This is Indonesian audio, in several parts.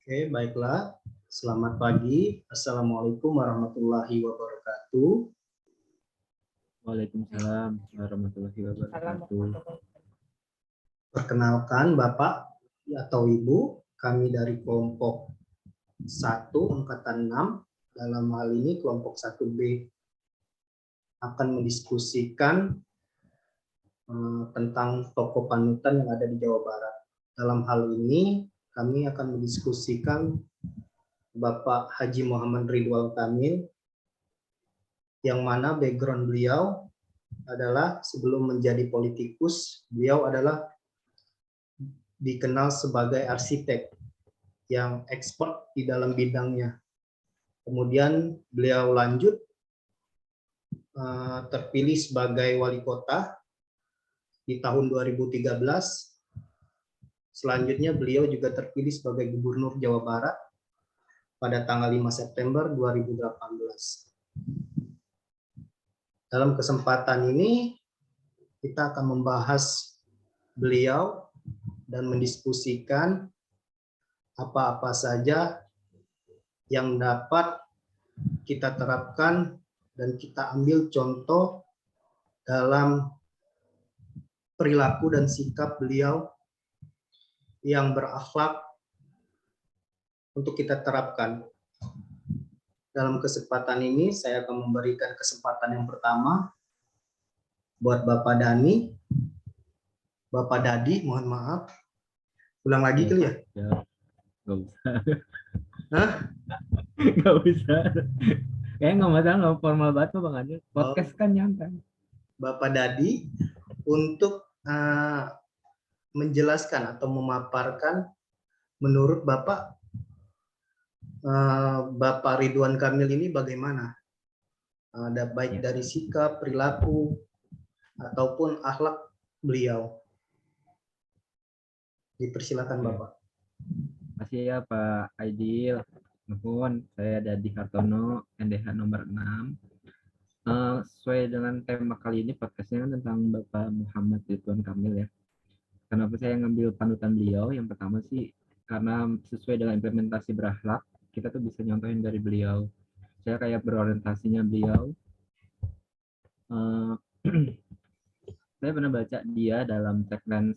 Oke, baiklah. Selamat pagi. Assalamualaikum warahmatullahi wabarakatuh. Waalaikumsalam warahmatullahi wabarakatuh. Perkenalkan Bapak atau Ibu, kami dari kelompok 1 angkatan 6, dalam hal ini kelompok 1B akan mendiskusikan tentang tokoh panutan yang ada di Jawa Barat. Dalam hal ini kami akan mendiskusikan Bapak Haji Muhammad Ridwan Kamil, yang mana background beliau adalah sebelum menjadi politikus, beliau adalah dikenal sebagai arsitek yang expert di dalam bidangnya. Kemudian beliau lanjut terpilih sebagai wali kota di tahun 2013. Selanjutnya beliau juga terpilih sebagai gubernur Jawa Barat pada tanggal 5 September 2018. Dalam kesempatan ini kita akan membahas beliau dan mendiskusikan apa-apa saja yang dapat kita terapkan dan kita ambil contoh dalam perilaku dan sikap beliau yang berakhlak untuk kita terapkan. Dalam kesempatan ini saya akan memberikan kesempatan yang pertama buat Bapak Dani, Bapak Dadi, mohon maaf. Ulang lagi kali ya? Nggak usah. Hah? Nggak usah. Kayaknya nggak masalah, nggak formal banget Bang Adil. Podcast kan nyantai. Bapak Dadi untuk menjelaskan atau memaparkan menurut Bapak Bapak Ridwan Kamil ini bagaimana? Ada baik dari sikap, perilaku, ataupun akhlak beliau. Dipersilakan Bapak. Terima kasih ya Pak Aidil. Nuhun, saya Dadi Hartono, NDH nomor 6. Sesuai dengan tema kali ini, podcastnya kan tentang Bapak Muhammad Ridwan Kamil ya. Kenapa saya ngambil panutan beliau? Yang pertama sih, karena sesuai dengan implementasi berakhlak, kita tuh bisa nyontohin dari beliau. Saya kayak berorientasinya beliau. Saya pernah baca dia dalam tagline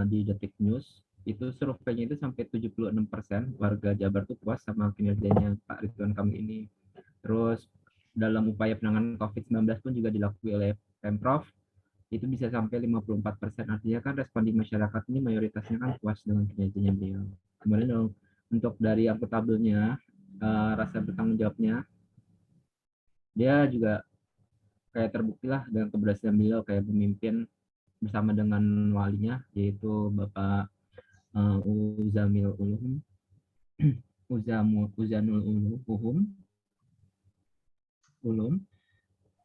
di Detik News, itu surveinya itu sampai 76% warga Jabar tuh puas sama kinerjanya Pak Ridwan Kamil ini. Terus dalam upaya penanganan COVID-19 pun juga dilakukan oleh Pemprov, itu bisa sampai 54%. Artinya kan respon di masyarakat ini mayoritasnya kan puas dengan kinerjanya beliau. Kemudian untuk dari akuntabelnya, rasa bertanggung jawabnya, dia juga kayak terbukti lah dengan keberhasilan beliau kayak pemimpin bersama dengan walinya, yaitu Bapak Uzamil Ulum, Uzanul Ulum,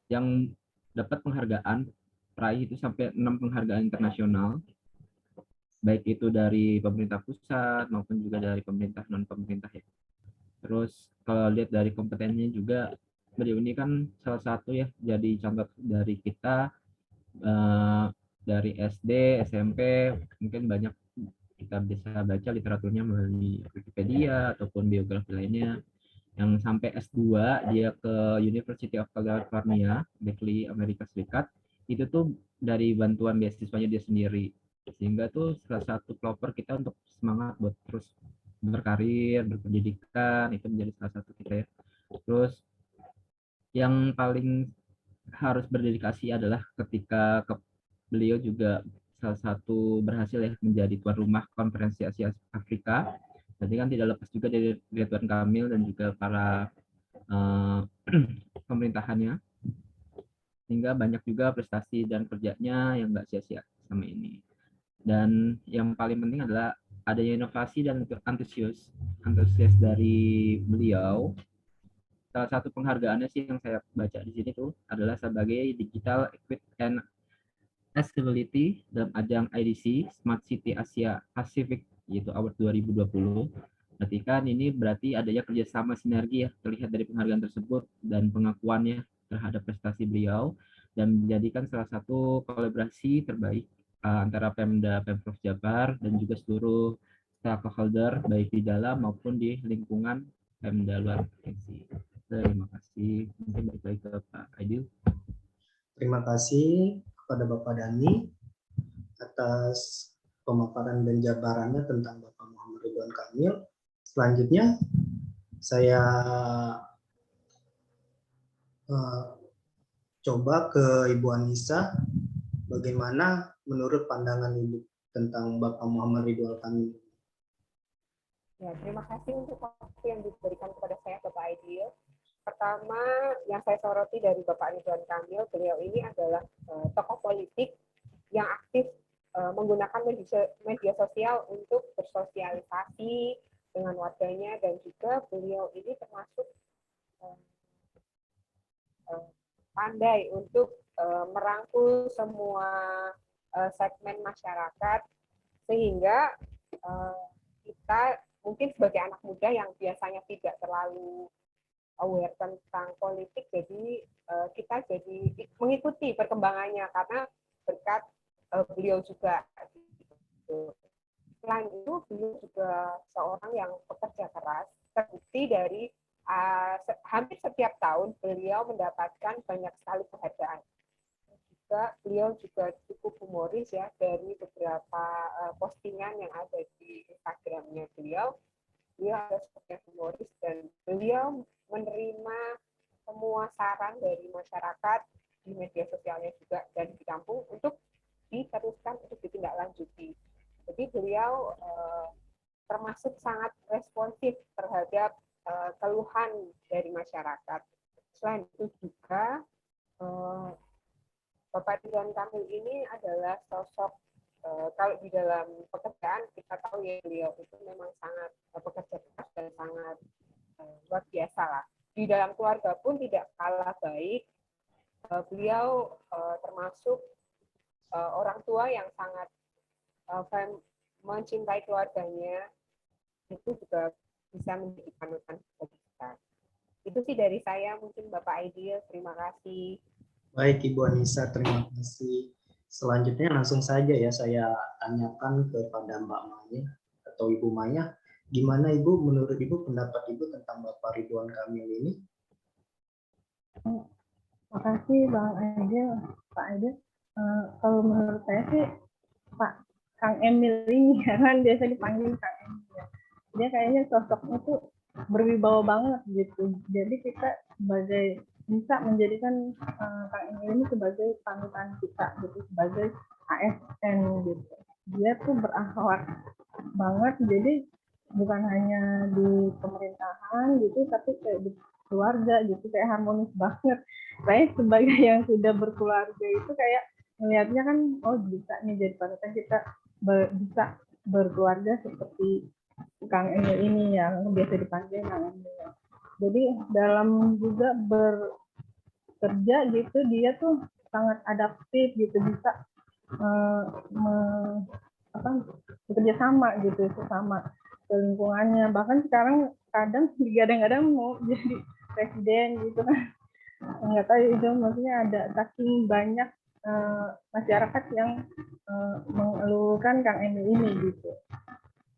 yang dapat penghargaan peraih itu sampai 6 penghargaan internasional, baik itu dari pemerintah pusat maupun juga dari pemerintah non pemerintah ya. Terus kalau lihat dari kompetensinya juga, beliau ini kan salah satu ya jadi contoh dari kita, dari SD, SMP, mungkin banyak kita bisa baca literaturnya melalui Wikipedia ataupun biografi lainnya. Yang sampai S2 dia ke University of California, Berkeley, Amerika Serikat, itu tuh dari bantuan beasiswanya dia sendiri. Sehingga tuh salah satu pelopor kita untuk semangat buat terus berkarir, berpendidikan, itu menjadi salah satu kita ya. Terus yang paling harus berdedikasi adalah ketika beliau juga salah satu berhasil ya menjadi tuan rumah konferensi Asia Afrika. Jadi kan tidak lepas juga dari Ridwan Kamil dan juga para pemerintahannya, sehingga banyak juga prestasi dan kerjanya yang nggak sia-sia sama ini. Dan yang paling penting adalah adanya inovasi dan antusias dari beliau. Salah satu penghargaannya sih yang saya baca di sini tuh adalah sebagai Digital Equity and Accessibility dalam ajang IDC Smart City Asia Pacific, yaitu Award 2020. Berarti kan ini berarti adanya kerjasama sinergi ya, terlihat dari penghargaan tersebut dan pengakuannya terhadap prestasi beliau, dan menjadikan salah satu kolaborasi terbaik antara Pemda Pemprov Jabar dan juga seluruh stakeholder baik di dalam maupun di lingkungan Pemda luar provinsi. Terima kasih. Mungkin balik lagi ke Pak Aidil. Terima kasih kepada Bapak Dani atas pemaparan dan jabarannya tentang Bapak Muhammad Ridwan Kamil. Selanjutnya saya coba ke Ibu Anissa, bagaimana menurut pandangan Ibu tentang Bapak Muhammad Ridwan Kamil? Ya, terima kasih untuk waktu yang diberikan kepada saya, Bapak Aidil. Pertama, yang saya soroti dari Bapak Ridwan Kamil, beliau ini adalah tokoh politik yang aktif menggunakan media sosial untuk bersosialisasi dengan warganya, dan juga beliau ini termasuk pandai untuk merangkul semua segmen masyarakat, sehingga kita mungkin sebagai anak muda yang biasanya tidak terlalu aware tentang politik, jadi kita jadi mengikuti perkembangannya karena berkat beliau juga. Selain itu, beliau juga seorang yang pekerja keras, terbukti dari hampir setiap tahun beliau mendapatkan banyak sekali penghargaan. Beliau juga cukup humoris ya, dari beberapa postingan yang ada di Instagramnya beliau ada seperti humoris, dan beliau menerima semua saran dari masyarakat di media sosialnya juga dan di kampung untuk diteruskan, untuk ditindaklanjuti. Jadi beliau termasuk sangat responsif terhadap keluhan dari masyarakat. Selain itu juga Bapak Ridwan Kamil ini adalah sosok, kalau di dalam pekerjaan kita tahu ya, beliau itu memang sangat pekerja keras dan sangat luar biasa lah. Di dalam keluarga pun tidak kalah baik. Beliau termasuk orang tua yang sangat mencintai keluarganya. Itu juga bisa menjadi panutan bagi kita. Itu sih dari saya, mungkin Bapak Aidil. Terima kasih. Baik Ibu Anissa, terima kasih. Selanjutnya langsung saja ya saya tanyakan kepada Mbak Maya atau Ibu Maya, gimana Ibu, menurut Ibu, pendapat Ibu tentang Bapak Ridwan Kamil ini? Terima kasih Bang Aidil, Pak Aidil. Kalau menurut saya sih Pak Kang Emil ini, kan biasa dipanggil Kang Emil ya. Dia kayaknya sosoknya tuh berwibawa banget gitu. Jadi kita sebagai bisa menjadikan Kang Emil ini sebagai panutan kita gitu, sebagai ASN gitu. Dia tuh berakhlak banget, jadi bukan hanya di pemerintahan gitu, tapi kayak di keluarga gitu, kayak harmonis banget. Saya sebagai yang sudah berkeluarga itu kayak melihatnya kan, oh bisa nih jadi panutan kita, bisa berkeluarga seperti Kang Emil ini yang biasa dipanggil Kang Emil. Jadi dalam juga bekerja gitu, dia tuh sangat adaptif gitu, bisa bekerja sama gitu sesama ke lingkungannya. Bahkan sekarang kadang digadang-gadang mau jadi presiden gitu kan, nggak tahu itu, maksudnya ada saking banyak masyarakat yang mengeluhkan Kang Emil ini gitu.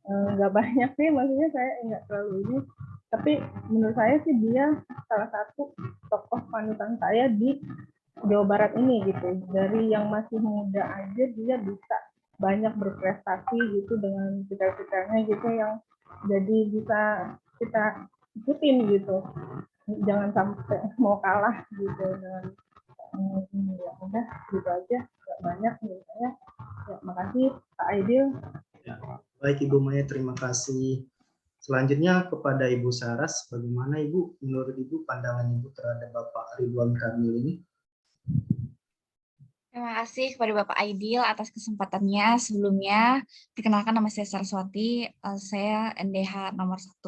Nggak banyak sih, maksudnya saya nggak terlalu ini, tapi menurut saya sih dia salah satu tokoh panutan saya di Jawa Barat ini gitu. Dari yang masih muda aja dia bisa banyak berprestasi gitu dengan cita-citanya gitu, yang jadi bisa kita ikutin gitu. Jangan sampai mau kalah gitu dengan ini. Ya udah gitu aja, nggak banyak menurut saya. Ya, makasih Pak Aidil. Ya, baik Ibu Maya, terima kasih. Selanjutnya kepada Ibu Saras, bagaimana Ibu, menurut Ibu, pandangan Ibu terhadap Bapak Ridwan Kamil ini? Terima kasih kepada Bapak Aidil atas kesempatannya. Sebelumnya, perkenalkan nama saya Saraswati, saya NDH nomor 1.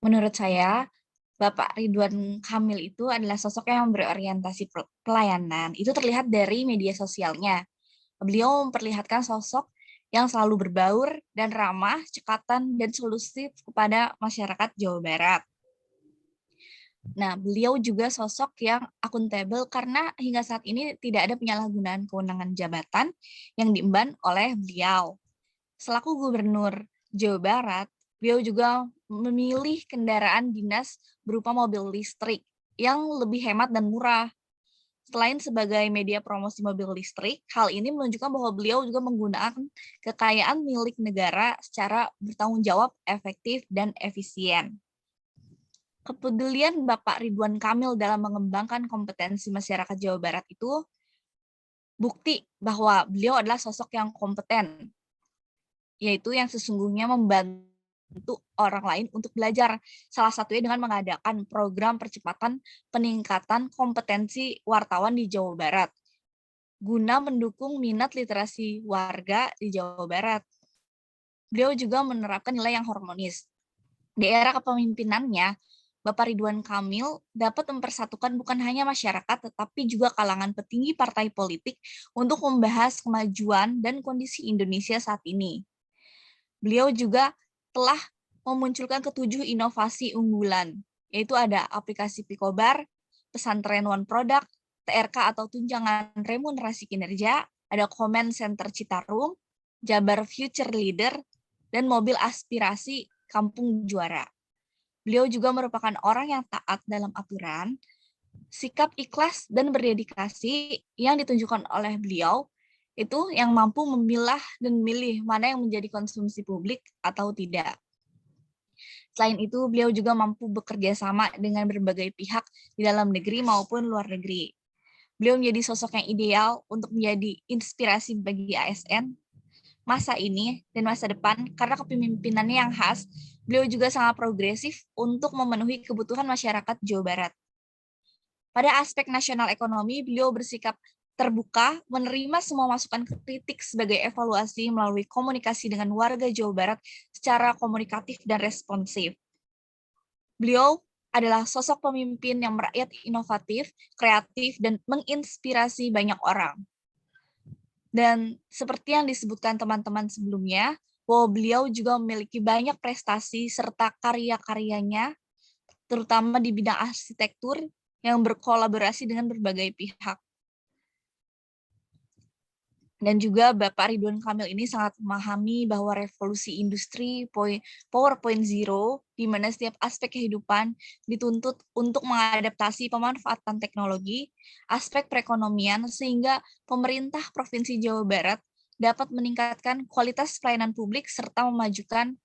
Menurut saya, Bapak Ridwan Kamil itu adalah sosok yang berorientasi pelayanan. Itu terlihat dari media sosialnya. Beliau memperlihatkan sosok yang selalu berbaur dan ramah, cekatan, dan solutif kepada masyarakat Jawa Barat. Nah, beliau juga sosok yang akuntabel karena hingga saat ini tidak ada penyalahgunaan kewenangan jabatan yang diemban oleh beliau. Selaku Gubernur Jawa Barat, beliau juga memilih kendaraan dinas berupa mobil listrik yang lebih hemat dan murah. Selain sebagai media promosi mobil listrik, hal ini menunjukkan bahwa beliau juga menggunakan kekayaan milik negara secara bertanggung jawab, efektif, dan efisien. Kepedulian Bapak Ridwan Kamil dalam mengembangkan kompetensi masyarakat Jawa Barat itu bukti bahwa beliau adalah sosok yang kompeten, yaitu yang sesungguhnya membantu orang lain untuk belajar. Salah satunya dengan mengadakan program percepatan peningkatan kompetensi wartawan di Jawa Barat, guna mendukung minat literasi warga di Jawa Barat. Beliau juga menerapkan nilai yang harmonis. Di era kepemimpinannya, Bapak Ridwan Kamil dapat mempersatukan bukan hanya masyarakat, tetapi juga kalangan petinggi partai politik untuk membahas kemajuan dan kondisi Indonesia saat ini. Beliau juga telah memunculkan ketujuh inovasi unggulan, yaitu ada aplikasi Picobar, pesantren One Product, TRK atau tunjangan remunerasi kinerja, ada Comment Center Citarum, Jabar Future Leader, dan mobil aspirasi Kampung Juara. Beliau juga merupakan orang yang taat dalam aturan, sikap ikhlas dan berdedikasi yang ditunjukkan oleh beliau itu yang mampu memilah dan memilih mana yang menjadi konsumsi publik atau tidak. Selain itu, beliau juga mampu bekerja sama dengan berbagai pihak di dalam negeri maupun luar negeri. Beliau menjadi sosok yang ideal untuk menjadi inspirasi bagi ASN masa ini dan masa depan karena kepemimpinannya yang khas. Beliau juga sangat progresif untuk memenuhi kebutuhan masyarakat Jawa Barat. Pada aspek nasional ekonomi, beliau bersikap terbuka, menerima semua masukan kritik sebagai evaluasi melalui komunikasi dengan warga Jawa Barat secara komunikatif dan responsif. Beliau adalah sosok pemimpin yang merakyat inovatif, kreatif, dan menginspirasi banyak orang. Dan seperti yang disebutkan teman-teman sebelumnya, bahwa beliau juga memiliki banyak prestasi serta karya-karyanya, terutama di bidang arsitektur yang berkolaborasi dengan berbagai pihak. Dan juga Bapak Ridwan Kamil ini sangat memahami bahwa revolusi industri 4.0, di mana setiap aspek kehidupan dituntut untuk mengadaptasi pemanfaatan teknologi, aspek perekonomian, sehingga pemerintah Provinsi Jawa Barat dapat meningkatkan kualitas pelayanan publik serta memajukan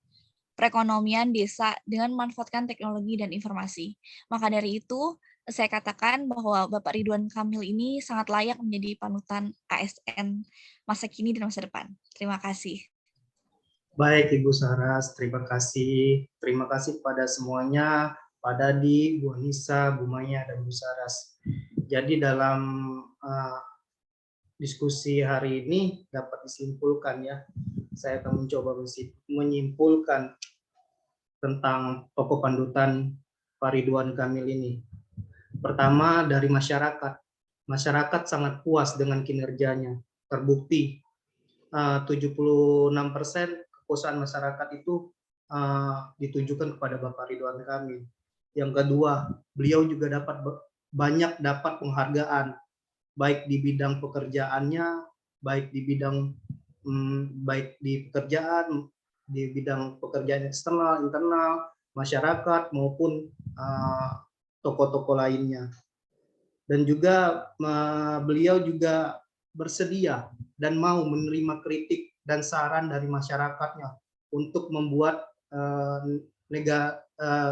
perekonomian desa dengan memanfaatkan teknologi dan informasi. Maka dari itu, saya katakan bahwa Bapak Ridwan Kamil ini sangat layak menjadi panutan ASN masa kini dan masa depan. Terima kasih. Baik Ibu Saras, terima kasih. Terima kasih kepada semuanya, Pak Dadi, Bu Anissa, Bu Maya, dan Bu Saras. Jadi dalam diskusi hari ini dapat disimpulkan ya, saya akan mencoba menyimpulkan tentang tokoh pandutan Pak Ridwan Kamil ini. Pertama, dari masyarakat. Masyarakat sangat puas dengan kinerjanya. Terbukti 76% kepuasan masyarakat itu ditujukan kepada Bapak Ridwan Kamil. Yang kedua, beliau juga banyak dapat penghargaan, baik di bidang pekerjaannya, baik di bidang pekerjaan eksternal, internal, masyarakat maupun tokoh-tokoh lainnya. Dan juga beliau juga bersedia dan mau menerima kritik dan saran dari masyarakatnya untuk membuat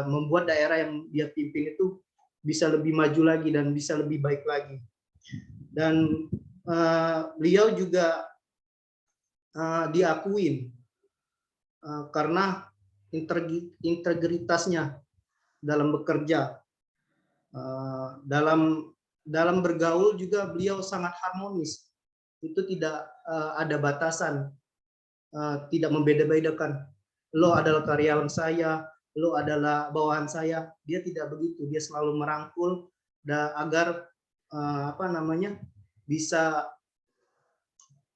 membuat daerah yang dia pimpin itu bisa lebih maju lagi dan bisa lebih baik lagi. Dan beliau juga diakuin karena integritasnya dalam bekerja, dalam bergaul juga beliau sangat harmonis. Itu tidak ada batasan, tidak membeda-bedakan. Lo adalah karyawan saya, lo adalah bawahan saya. Dia tidak begitu. Dia selalu merangkul agar bisa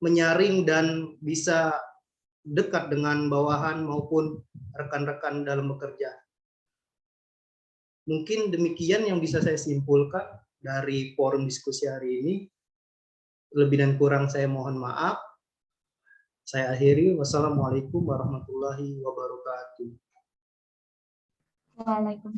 menyaring dan bisa dekat dengan bawahan maupun rekan-rekan dalam bekerja. Mungkin demikian yang bisa saya simpulkan dari forum diskusi hari ini. Lebih dan kurang saya mohon maaf. Saya akhiri. Wassalamualaikum warahmatullahi wabarakatuh. Waalaikumsalam.